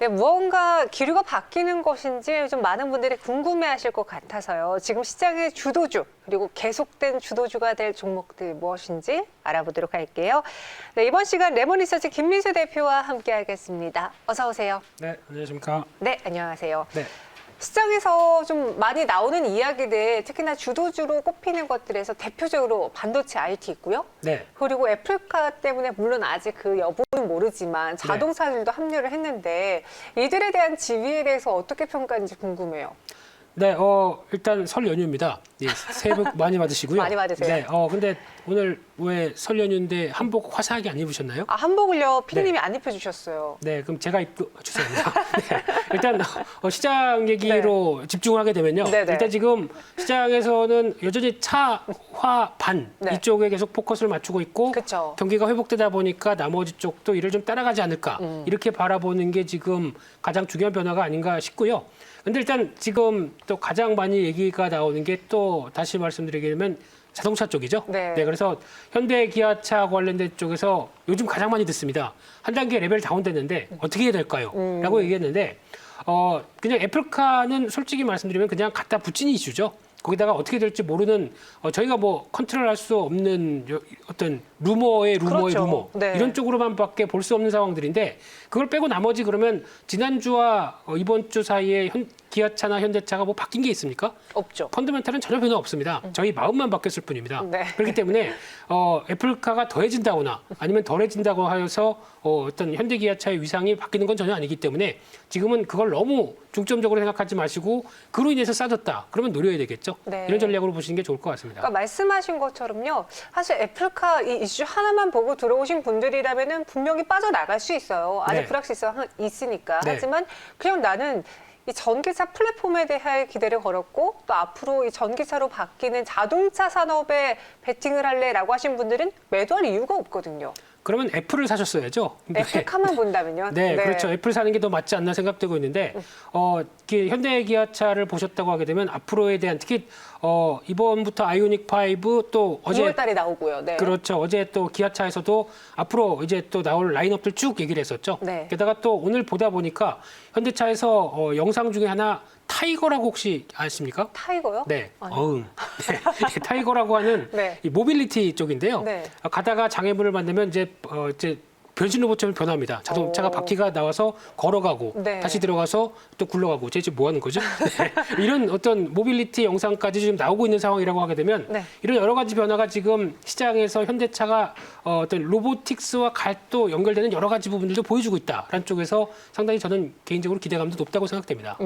네, 무언가 기류가 바뀌는 것인지 좀 많은 분들이 궁금해하실 것 같아서요. 지금 시장의 주도주 그리고 계속된 주도주가 될 종목들 무엇인지 알아보도록 할게요. 네, 이번 시간 레몬리서치 김민수 대표와 함께하겠습니다. 어서 오세요. 네, 안녕하십니까. 네, 안녕하세요. 네. 시장에서 좀 많이 나오는 이야기들, 특히나 주도주로 꼽히는 것들에서 대표적으로 반도체 IT 있고요. 네. 그리고 애플카 때문에 물론 아직 그 여부는 모르지만 자동차들도 합류를 했는데 이들에 대한 지위에 대해서 어떻게 평가하는지 궁금해요. 네, 일단 설 연휴입니다. 예, 새해 복 많이 받으시고요. 많이 받으세요. 네, 근데 오늘 왜 설 연휴인데 한복 화사하게 안 입으셨나요? 아, 한복을요, 피디님이 안 입혀주셨어요. 네, 그럼 제가 입고 죄송합니다. 네, 일단 시장 얘기로 집중을 하게 되면요. 네네. 일단 지금 시장에서는 여전히 차, 화, 반 네. 이쪽에 계속 포커스를 맞추고 있고 그쵸. 경기가 회복되다 보니까 나머지 쪽도 이를 좀 따라가지 않을까 이렇게 바라보는 게 지금 가장 중요한 변화가 아닌가 싶고요. 근데 일단 지금 또 가장 많이 얘기가 나오는 게 또 다시 말씀드리게 되면 자동차 쪽이죠. 네. 그래서 현대 기아차 관련된 쪽에서 요즘 가장 많이 듣습니다. 한 단계 레벨 다운됐는데 어떻게 해야 될까요? 라고 얘기했는데 그냥 애플카는 솔직히 말씀드리면 그냥 갖다 붙인 이슈죠. 거기다가 어떻게 될지 모르는 저희가 뭐 컨트롤할 수 없는 어떤 루머의 그렇죠. 루머 네. 이런 쪽으로만밖에 볼 수 없는 상황들인데 그걸 빼고 나머지 그러면 지난주와 이번 주 사이에 기아차나 현대차가 뭐 바뀐 게 있습니까? 없죠. 펀더멘탈은 전혀 변화 없습니다. 저희 마음만 바뀌었을 뿐입니다. 네. 그렇기 때문에 애플카가 더해진다거나 아니면 덜해진다고 하여서 어떤 현대기아차의 위상이 바뀌는 건 전혀 아니기 때문에 지금은 그걸 너무 중점적으로 생각하지 마시고 그로 인해서 싸졌다. 그러면 노려야 되겠죠. 네. 이런 전략으로 보시는 게 좋을 것 같습니다. 그러니까 말씀하신 것처럼요. 사실 애플카 이 이슈 하나만 보고 들어오신 분들이라면은 분명히 빠져나갈 수 있어요. 아직 네. 불확실성 있으니까. 네. 하지만 그냥 나는 이 전기차 플랫폼에 대한 기대를 걸었고 또 앞으로 이 전기차로 바뀌는 자동차 산업에 베팅을 할래라고 하신 분들은 매도할 이유가 없거든요. 그러면 애플을 사셨어야죠. 애플카만 본다면요. 네, 그렇죠. 애플 사는 게 더 맞지 않나 생각되고 있는데 현대 기아차를 보셨다고 하게 되면 앞으로에 대한 특히 이번부터 아이오닉 5 또 어제 2월 달에 나오고요. 네. 그렇죠. 어제 또 기아차에서도 앞으로 이제 또 나올 라인업들 쭉 얘기를 했었죠. 네. 게다가 또 오늘 보다 보니까 현대차에서 영상 중에 하나 타이거라고 혹시 아십니까? 타이거요? 네. 아니요. 네. 타이거라고 하는 네. 이 모빌리티 쪽인데요. 네. 가다가 장애물을 만들면 이제 변신 로봇처럼 변합니다. 자동차가 바퀴가 나와서 걸어가고 네. 다시 들어가서 또 굴러가고 쟤 지금 뭐 하는 거죠? 네. 이런 어떤 모빌리티 영상까지 지금 나오고 있는 상황이라고 하게 되면 네. 이런 여러 가지 변화가 지금 시장에서 현대차가 어떤 로보틱스와 또 연결되는 여러 가지 부분들도 보여주고 있다라는 쪽에서 상당히 저는 개인적으로 기대감도 높다고 생각됩니다.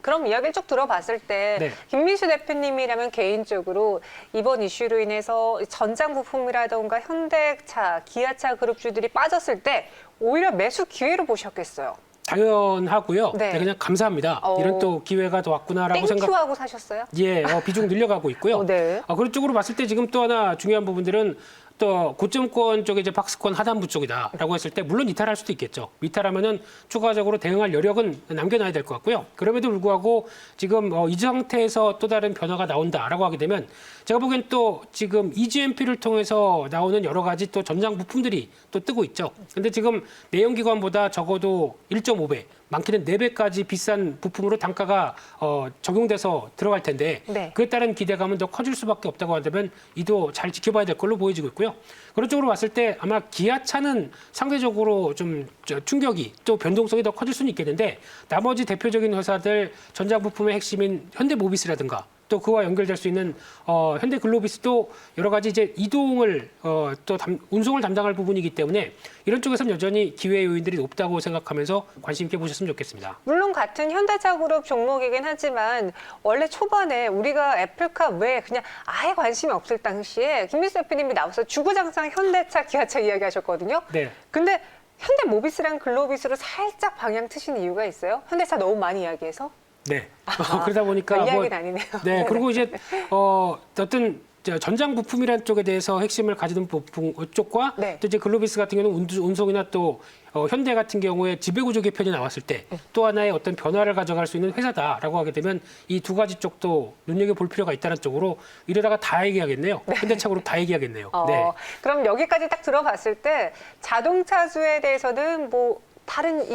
그럼 이야기를 쭉 들어봤을 때 네. 김민수 대표님이라면 개인적으로 이번 이슈로 인해서 전장 부품이라던가 현대차, 기아차 그룹주들이 빠졌을 때 오히려 매수 기회로 보셨겠어요. 당연하고요. 네. 네, 그냥 감사합니다. 이런 또 기회가 더 왔구나라고 생각. 땡큐하고 사셨어요? 예, 비중 늘려가고 있고요. 네. 그런 쪽으로 봤을 때 지금 또 하나 중요한 부분들은 또 고점권 쪽에 이제 박스권 하단부 쪽이다라고 했을 때 물론 이탈할 수도 있겠죠. 이탈하면은 추가적으로 대응할 여력은 남겨놔야 될 것 같고요. 그럼에도 불구하고 지금 이 상태에서 또 다른 변화가 나온다라고 하게 되면 제가 보기엔 또 지금 EGMP를 통해서 나오는 여러 가지 또 전장 부품들이 또 뜨고 있죠. 근데 지금 내연기관보다 적어도 1.5배, 많게는 4배까지 비싼 부품으로 단가가 적용돼서 들어갈 텐데 네. 그에 따른 기대감은 더 커질 수밖에 없다고 한다면 이도 잘 지켜봐야 될 걸로 보여지고 있고요. 그런 쪽으로 봤을 때 아마 기아차는 상대적으로 좀 충격이 또 변동성이 더 커질 수는 있겠는데 나머지 대표적인 회사들 전장 부품의 핵심인 현대모비스라든가 또 그와 연결될 수 있는 현대글로비스도 여러 가지 이제 이동을 또 운송을 담당할 부분이기 때문에 이런 쪽에서는 여전히 기회 요인들이 높다고 생각하면서 관심 있게 보셨으면 좋겠습니다. 물론 같은 현대차 그룹 종목이긴 하지만 원래 초반에 우리가 애플카 왜 그냥 아예 관심이 없을 당시에 김민수 대표님이 나와서 주구장창 현대차, 기아차 이야기하셨거든요. 네. 근데 현대모비스랑 글로비스로 살짝 방향 트신 이유가 있어요? 현대차 너무 많이 이야기해서? 네. 그러다 보니까 이야기는 아니네요. 네. 그리고 이제 어떤 전장 부품이라는 쪽에 대해서 핵심을 가지는 부품 쪽과 네. 또 이제 글로비스 같은 경우는 운송이나 또 현대 같은 경우에 지배구조 개편이 나왔을 때 또 하나의 어떤 변화를 가져갈 수 있는 회사다라고 하게 되면 이 두 가지 쪽도 눈여겨볼 필요가 있다는 쪽으로 이러다가 다 얘기하겠네요. 현대차 그룹 다 얘기하겠네요. 네. 그럼 여기까지 딱 들어봤을 때 자동차주에 대해서는 뭐 다른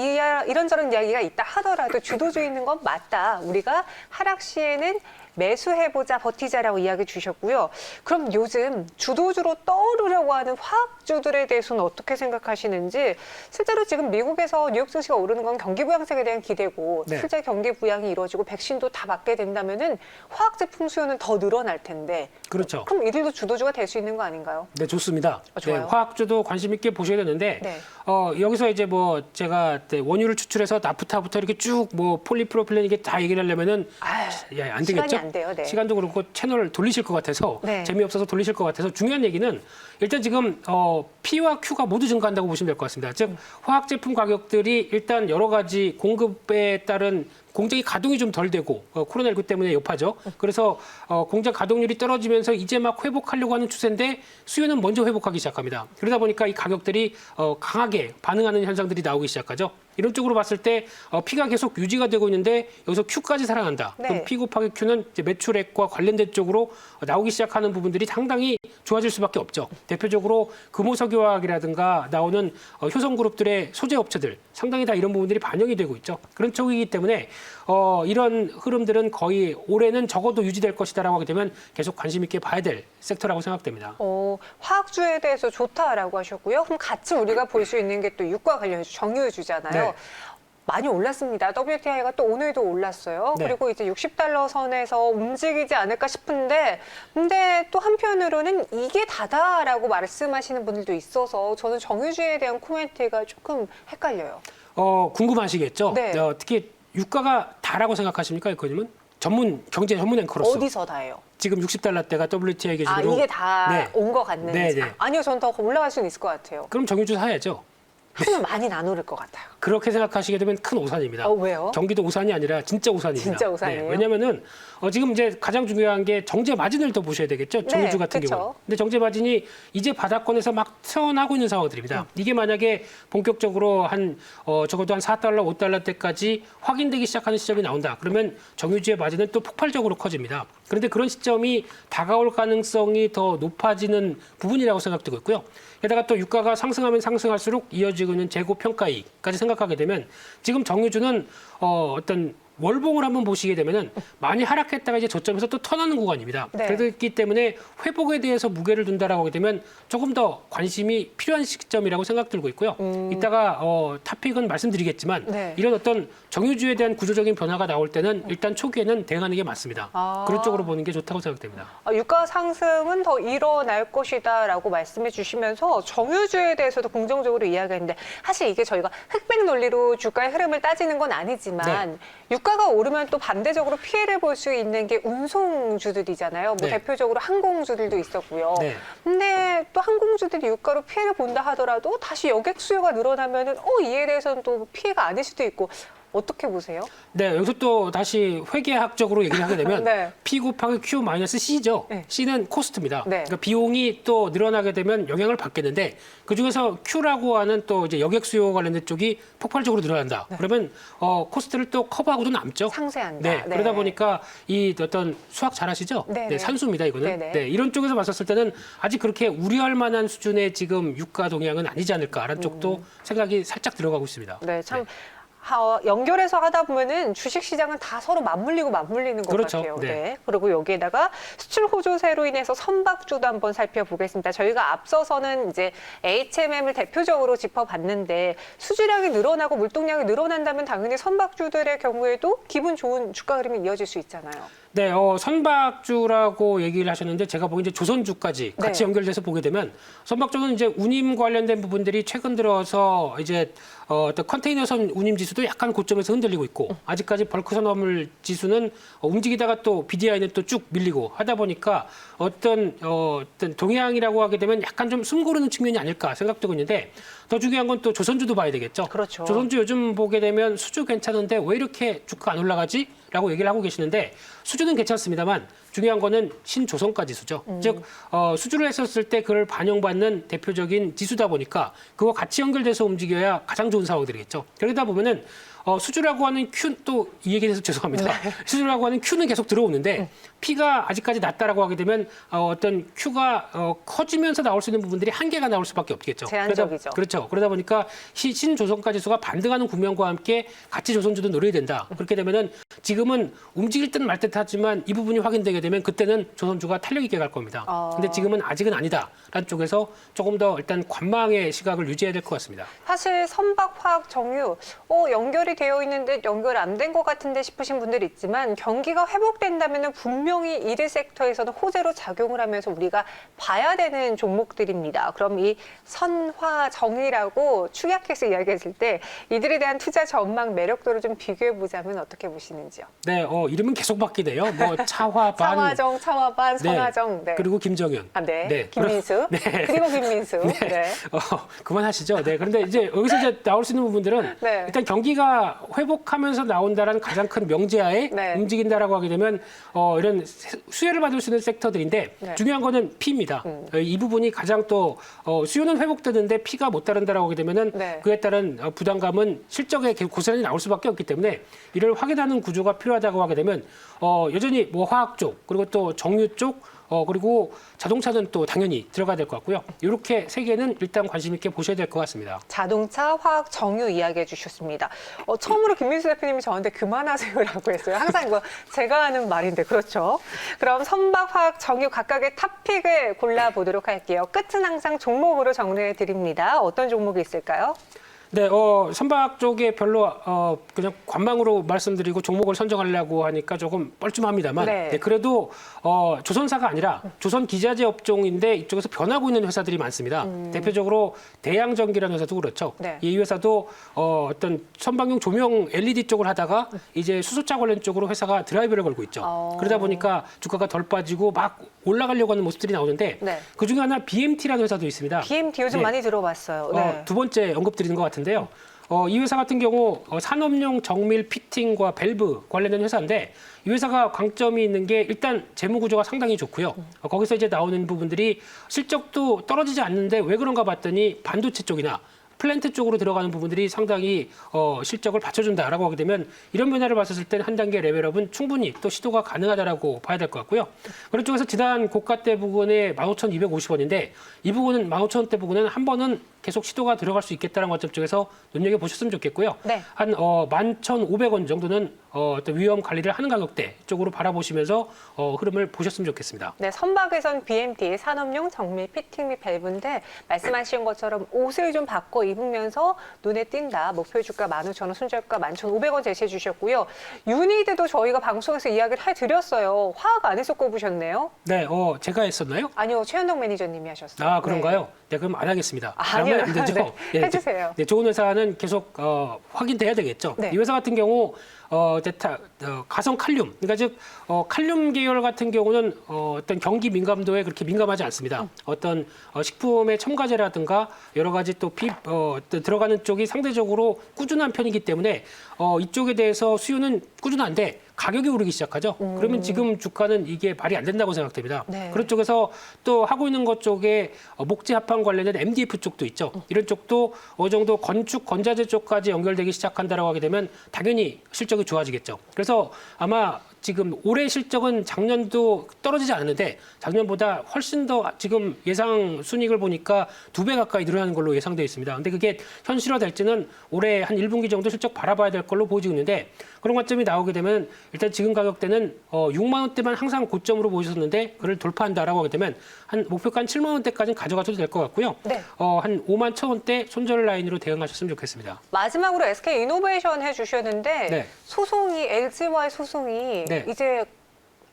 이런저런 이야기가 있다 하더라도 주도주 있는 건 맞다. 우리가 하락 시에는 매수해보자, 버티자라고 이야기 주셨고요. 그럼 요즘 주도주로 떠오르려고 하는 화학주들에 대해서는 어떻게 생각하시는지, 실제로 지금 미국에서 뉴욕 증시가 오르는 건 경기 부양책에 대한 기대고 네. 실제 경기 부양이 이루어지고 백신도 다 맞게 된다면은 화학 제품 수요는 더 늘어날 텐데, 그렇죠. 그럼 이들도 주도주가 될 수 있는 거 아닌가요? 네, 좋습니다. 좋아요. 네, 화학주도 관심 있게 보셔야 되는데, 네. 여기서 이제 뭐 제가 원유를 추출해서 나프타부터 이렇게 쭉 뭐 폴리프로필렌 이게 다 얘기를 하려면은 아유, 안 시간이 되겠죠? 안 돼요. 네. 시간도 그렇고 채널 돌리실 것 같아서 네. 재미없어서 돌리실 것 같아서 중요한 얘기는 일단 지금 P와 Q가 모두 증가한다고 보시면 될 것 같습니다. 즉 화학 제품 가격들이 일단 여러 가지 공급에 따른 공장이 가동이 좀 덜 되고 코로나19 때문에 여파죠. 그래서 공장 가동률이 떨어지면서 이제 막 회복하려고 하는 추세인데 수요는 먼저 회복하기 시작합니다. 그러다 보니까 이 가격들이 강하게 반응하는 현상들이 나오기 시작하죠. 이런 쪽으로 봤을 때 P가 계속 유지가 되고 있는데 여기서 Q까지 살아난다. 네. 그럼 P 곱하기 Q는 이제 매출액과 관련된 쪽으로 나오기 시작하는 부분들이 상당히 좋아질 수밖에 없죠. 대표적으로 금호석유화학이라든가 나오는 효성그룹들의 소재 업체들 상당히 다 이런 부분들이 반영이 되고 있죠. 그런 쪽이기 때문에 이런 흐름들은 거의 올해는 적어도 유지될 것이다라고 하게 되면 계속 관심 있게 봐야 될 섹터라고 생각됩니다. 화학주에 대해서 좋다라고 하셨고요. 그럼 같이 우리가 볼 수 있는 게 또 유가 관련해서 정유주잖아요. 네. 많이 올랐습니다. WTI가 또 오늘도 올랐어요. 네. 그리고 이제 60달러 선에서 움직이지 않을까 싶은데, 근데 또 한편으로는 이게 다다라고 말씀하시는 분들도 있어서 저는 정유주에 대한 코멘트가 조금 헷갈려요. 궁금하시겠죠? 네. 특히 유가가 다라고 생각하십니까, 이코님은? 경제 전문 앵커로서. 어디서 다예요? 지금 60달러대가 WTI 기준으로. 이게 다 네. 온 것 같는지. 네, 네. 아니요, 저는 더 올라갈 수는 있을 것 같아요. 그럼 정유주 사야죠. 하지만 많이 안 오를 것 같아요. 그렇게 생각하시게 되면 큰 오산입니다. 왜요? 경기도 오산이 아니라 진짜 오산입니다. 진짜 오산이에요? 왜냐면은 지금 이제 가장 중요한 게 정제 마진을 더 보셔야 되겠죠. 정유주 같은 그쵸. 경우는. 근데 정제 마진이 이제 바닥권에서 막 튀어나오고 있는 상황들입니다. 이게 만약에 본격적으로 적어도 한 4달러, 5달러대까지 확인되기 시작하는 시점이 나온다. 그러면 정유주의 마진은 또 폭발적으로 커집니다. 그런데 그런 시점이 다가올 가능성이 더 높아지는 부분이라고 생각되고 있고요. 게다가 또 유가가 상승하면 상승할수록 이어지고 있는 재고 평가이익까지 생각하게 되면 지금 정유주는 어떤 월봉을 한번 보시게 되면은 많이 하락했다가 이제 저점에서 또 턴하는 구간입니다. 네. 그렇기 때문에 회복에 대해서 무게를 둔다라고 하게 되면 조금 더 관심이 필요한 시점이라고 생각 들고 있고요. 이따가 탑픽은 말씀드리겠지만 네. 이런 어떤 정유주에 대한 구조적인 변화가 나올 때는 일단 초기에는 대응하는 게 맞습니다. 그런 쪽으로 보는 게 좋다고 생각됩니다. 유가 상승은 더 일어날 것이다라고 말씀해 주시면서 정유주에 대해서도 긍정적으로 이야기했는데, 사실 이게 저희가 흑백 논리로 주가의 흐름을 따지는 건 아니지만 유가가 오르면 또 반대적으로 피해를 볼 수 있는 게 운송주들이잖아요. 뭐 네. 대표적으로 항공주들도 있었고요. 네. 근데 또 항공주들이 유가로 피해를 본다 하더라도 다시 여객 수요가 늘어나면은 이에 대해서는 또 피해가 아닐 수도 있고, 어떻게 보세요? 네, 여기서 또 다시 회계학적으로 얘기를 하게 되면 네. P 곱하기 Q 마이너스 C죠. 네. C는 코스트입니다. 네. 그러니까 비용이 또 늘어나게 되면 영향을 받겠는데 그중에서 Q라고 하는 또 이제 여객 수요 관련된 쪽이 폭발적으로 늘어난다. 그러면 코스트를 또 커버하고도 남죠. 상쇄한다. 네, 그러다 보니까 이 어떤 수학 잘하시죠? 네, 네, 네. 산수입니다, 이거는. 네, 네. 네, 이런 쪽에서 봤었을 때는 아직 그렇게 우려할 만한 수준의 지금 유가 동향은 아니지 않을까라는 쪽도 생각이 살짝 들어가고 있습니다. 네, 참 연결해서 하다 보면은 주식 시장은 다 서로 맞물리는 것 그렇죠. 같아요. 네. 그리고 여기에다가 수출 호조세로 인해서 선박주도 한번 살펴보겠습니다. 저희가 앞서서는 이제 HMM을 대표적으로 짚어봤는데, 수주량이 늘어나고 물동량이 늘어난다면 당연히 선박주들의 경우에도 기분 좋은 주가 흐름이 이어질 수 있잖아요. 네, 선박주라고 얘기를 하셨는데 제가 보기엔 이제 조선주까지 같이 네. 연결돼서 보게 되면 선박주는 이제 운임 관련된 부분들이 최근 들어서 이제 어떤 컨테이너선 운임 지수도 약간 고점에서 흔들리고 있고 아직까지 벌크선 화물 지수는 움직이다가 또 BDI는 또 쭉 밀리고 하다 보니까 어떤 동향이라고 하게 되면 약간 좀 숨고르는 측면이 아닐까 생각되고 있는데, 더 중요한 건 또 조선주도 봐야 되겠죠. 그렇죠. 조선주 요즘 보게 되면 수주 괜찮은데 왜 이렇게 주가 안 올라가지? 라고 얘기를 하고 계시는데, 수주는 괜찮습니다만 중요한 거는 신조선가 지수죠. 즉 수주를 했었을 때 그걸 반영받는 대표적인 지수다 보니까 그거 같이 연결돼서 움직여야 가장 좋은 상황들이겠죠. 그러다 보면은 수주라고 하는 Q 또 이 얘기에 대해서 죄송합니다. 수주라고 하는 Q는 계속 들어오는데 P가 아직까지 낮다라고 하게 되면 어떤 Q가 커지면서 나올 수 있는 부분들이 한계가 나올 수밖에 없겠죠. 제한적이죠. 그렇죠. 그러다 보니까 신조선가 지수가 반등하는 국면과 함께 같이 조선주도 노려야 된다. 그렇게 되면은 지금은 움직일 듯 말 듯 하지만 이 부분이 확인되게 되면 그때는 조선주가 탄력 있게 갈 겁니다. 근데 지금은 아직은 아니다라는 쪽에서 조금 더 일단 관망의 시각을 유지해야 될 것 같습니다. 사실 선박, 화학, 정유 연결이 되어 있는데 연결 안 된 것 같은데 싶으신 분들이 있지만 경기가 회복된다면 분명히 이들 섹터에서는 호재로 작용을 하면서 우리가 봐야 되는 종목들입니다. 그럼 이 선화, 정이라고 축약해서 이야기했을 때 이들에 대한 투자 전망 매력도를 좀 비교해 보자면 어떻게 보시는지요? 네, 이름은 계속 바뀌네요. 뭐 차화반, 차화정, 차화반, 선화정. 네. 그리고 김정현. 네. 김민수. 네. 그리고 김민수. 네. 그만하시죠. 네. 그런데 이제 여기서 이제 나올 수 있는 부분들은 네. 일단 경기가 회복하면서 나온다라는 가장 큰 명제하에 네. 움직인다라고 하게 되면 이런 수혜를 받을 수 있는 섹터들인데 네. 중요한 거는 P입니다. 이 부분이 가장 또 수요는 회복되는데 P가 못 따른다라고 하게 되면은 네. 그에 따른 부담감은 실적에 고스란히 나올 수밖에 없기 때문에 이를 확인하는 구조가 필요하다고 하게 되면 여전히 뭐 화학 쪽 그리고 또 정유 쪽 그리고 자동차는 또 당연히 들어가야 될 것 같고요. 이렇게 세 개는 일단 관심 있게 보셔야 될 것 같습니다. 자동차, 화학, 정유 이야기해 주셨습니다. 처음으로 김민수 대표님이 저한테 그만하세요라고 했어요. 항상 이거 제가 하는 말인데 그렇죠. 그럼 선박, 화학, 정유 각각의 탑픽을 골라보도록 할게요. 끝은 항상 종목으로 정리해 드립니다. 어떤 종목이 있을까요? 네, 선박 쪽에 별로 그냥 관망으로 말씀드리고 종목을 선정하려고 하니까 조금 뻘쭘합니다만, 네. 네, 그래도 조선사가 아니라 조선 기자재 업종인데 이쪽에서 변하고 있는 회사들이 많습니다. 대표적으로 대양전기라는 회사도 그렇죠. 네. 이 회사도 어떤 선박용 조명 LED 쪽을 하다가 이제 수소차 관련 쪽으로 회사가 드라이브를 걸고 있죠. 그러다 보니까 주가가 덜 빠지고 막 올라가려고 하는 모습들이 나오는데 네. 그 중에 하나 BMT라는 회사도 있습니다. BMT 요즘 네. 많이 들어봤어요. 네. 두 번째 언급드리는 것 같은데요. 이 회사 같은 경우 산업용 정밀 피팅과 밸브 관련된 회사인데 이 회사가 강점이 있는 게 일단 재무 구조가 상당히 좋고요. 거기서 이제 나오는 부분들이 실적도 떨어지지 않는데 왜 그런가 봤더니 반도체 쪽이나 플랜트 쪽으로 들어가는 부분들이 상당히 실적을 받쳐준다라고 하게 되면 이런 변화를 봤을 때는 한 단계 레벨업은 충분히 또 시도가 가능하다라고 봐야 될 것 같고요. 그런 쪽에서 지난 고가대 부분에 15,250원인데 이 부분은 15,000원대 부분은 한 번은 계속 시도가 들어갈 수 있겠다는 관점 쪽에서 눈여겨보셨으면 좋겠고요. 네. 한 11,500원 정도는 어떤 위험 관리를 하는 가격대 쪽으로 바라보시면서 흐름을 보셨으면 좋겠습니다. 네, 선박에선 BMT, 산업용 정밀 피팅 및 밸브인데 말씀하신 것처럼 옷을 좀 바꿔 입으면서 눈에 띈다. 목표 주가 15,000원, 순저가 11,500원 제시해 주셨고요. 유니드도 저희가 방송에서 이야기를 해드렸어요. 화학 안에서 꼽으셨네요. 네, 제가 했었나요? 아니요, 최현동 매니저님이 하셨어요. 아, 그런가요? 네, 그럼 안 하겠습니다. 아니요, 안 되죠. 네, 해주세요. 네, 좋은 회사는 계속 확인돼야 되겠죠. 네. 이 회사 같은 경우 가성 칼륨, 그러니까 즉 칼륨 계열 같은 경우는 어떤 경기 민감도에 그렇게 민감하지 않습니다. 어떤 식품의 첨가제라든가 여러 가지 또 들어가는 쪽이 상대적으로 꾸준한 편이기 때문에 이쪽에 대해서 수요는 꾸준한데 가격이 오르기 시작하죠. 그러면 지금 주가는 이게 말이 안 된다고 생각됩니다. 네. 그런 쪽에서 또 하고 있는 것 쪽에 목재 합판 관련된 MDF 쪽도 있죠. 이런 쪽도 어느 정도 건축, 건자재 쪽까지 연결되기 시작한다라고 하게 되면 당연히 실적이 좋아지겠죠. 그래서 아마 지금 올해 실적은 작년도 떨어지지 않았는데 작년보다 훨씬 더 지금 예상 순이익을 보니까 2배 가까이 늘어나는 걸로 예상되어 있습니다. 근데 그게 현실화될지는 올해 한 1분기 정도 실적 바라봐야 될 걸로 보여지고 있는데 그런 관점이 나오게 되면 일단 지금 가격대는 6만 원대만 항상 고점으로 보여줬었는데 그걸 돌파한다라고 하게 되면 한 목표가 한 7만 원대까지는 가져가도 될 것 같고요. 네. 한 5만 1천 원대 손절 라인으로 대응하셨으면 좋겠습니다. 마지막으로 SK 이노베이션 해주셨는데 네. 소송이 LG와의 소송이 네. 이제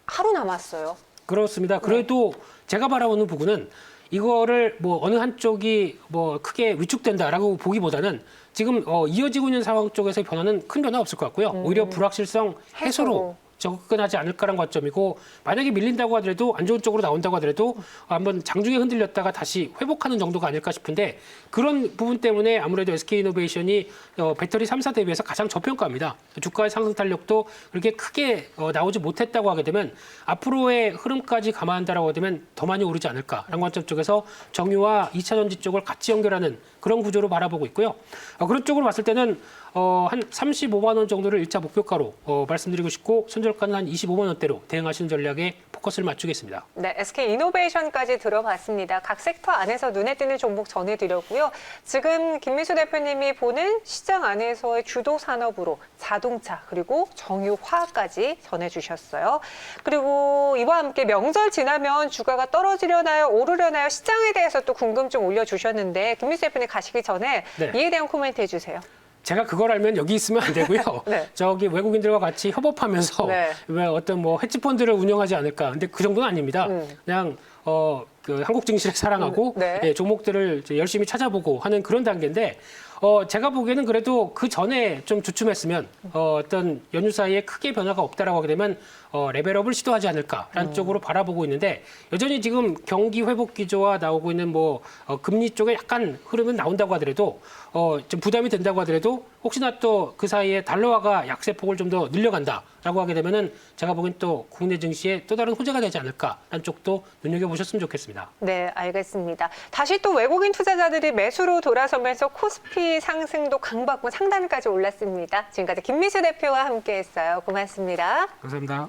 하루 남았어요. 그렇습니다. 그래도 제가 바라보는 부분은 이거를 뭐 어느 한쪽이 뭐 크게 위축된다라고 보기보다는 지금 이어지고 있는 상황 쪽에서의 변화는 큰 변화 없을 것 같고요. 오히려 불확실성 해소로 접근하지 않을까라는 관점이고 만약에 밀린다고 하더라도 안 좋은 쪽으로 나온다고 하더라도 한번 장중에 흔들렸다가 다시 회복하는 정도가 아닐까 싶은데 그런 부분 때문에 아무래도 SK이노베이션이 배터리 3사 대비해서 가장 저평가입니다. 주가의 상승 탄력도 그렇게 크게 나오지 못했다고 하게 되면 앞으로의 흐름까지 감안한다라고 하게 되면 더 많이 오르지 않을까라는 관점 쪽에서 정유와 2차 전지 쪽을 같이 연결하는 그런 구조로 바라보고 있고요. 그런 쪽으로 봤을 때는 한 35만 원 정도를 1차 목표가로 말씀드리고 싶고 손절가는 한 25만 원대로 대응하시는 전략에 포커스를 맞추겠습니다. 네, SK이노베이션까지 들어봤습니다. 각 섹터 안에서 눈에 띄는 종목 전해드렸고요. 지금 김민수 대표님이 보는 시장 안에서의 주도 산업으로 자동차 그리고 정유화까지 전해주셨어요. 그리고 이와 함께 명절 지나면 주가가 떨어지려나요? 오르려나요? 시장에 대해서 또 궁금증 올려주셨는데 김민수 대표님 가시기 전에 네. 이에 대한 코멘트 해주세요. 제가 그걸 알면 여기 있으면 안 되고요. 네. 저기 외국인들과 같이 협업하면서 네. 왜 어떤 뭐 헤지펀드를 운영하지 않을까. 근데 그 정도는 아닙니다. 그냥 그 한국 증시를 사랑하고 네. 예, 종목들을 이제 열심히 찾아보고 하는 그런 단계인데 제가 보기에는 그래도 그 전에 좀 주춤했으면 어떤 연휴 사이에 크게 변화가 없다라고 하게 되면 레벨업을 시도하지 않을까라는 쪽으로 바라보고 있는데 여전히 지금 경기 회복 기조와 나오고 있는 뭐 금리 쪽에 약간 흐름은 나온다고 하더라도 좀 부담이 된다고 하더라도 혹시나 또 그 사이에 달러화가 약세폭을 좀 더 늘려간다라고 하게 되면은 제가 보기엔 또 국내 증시에 또 다른 호재가 되지 않을까라는 쪽도 눈여겨보셨으면 좋겠습니다. 네, 알겠습니다. 다시 또 외국인 투자자들이 매수로 돌아서면서 코스피 상승도 강박군 상단까지 올랐습니다. 지금까지 김민수 대표와 함께했어요. 고맙습니다. 감사합니다.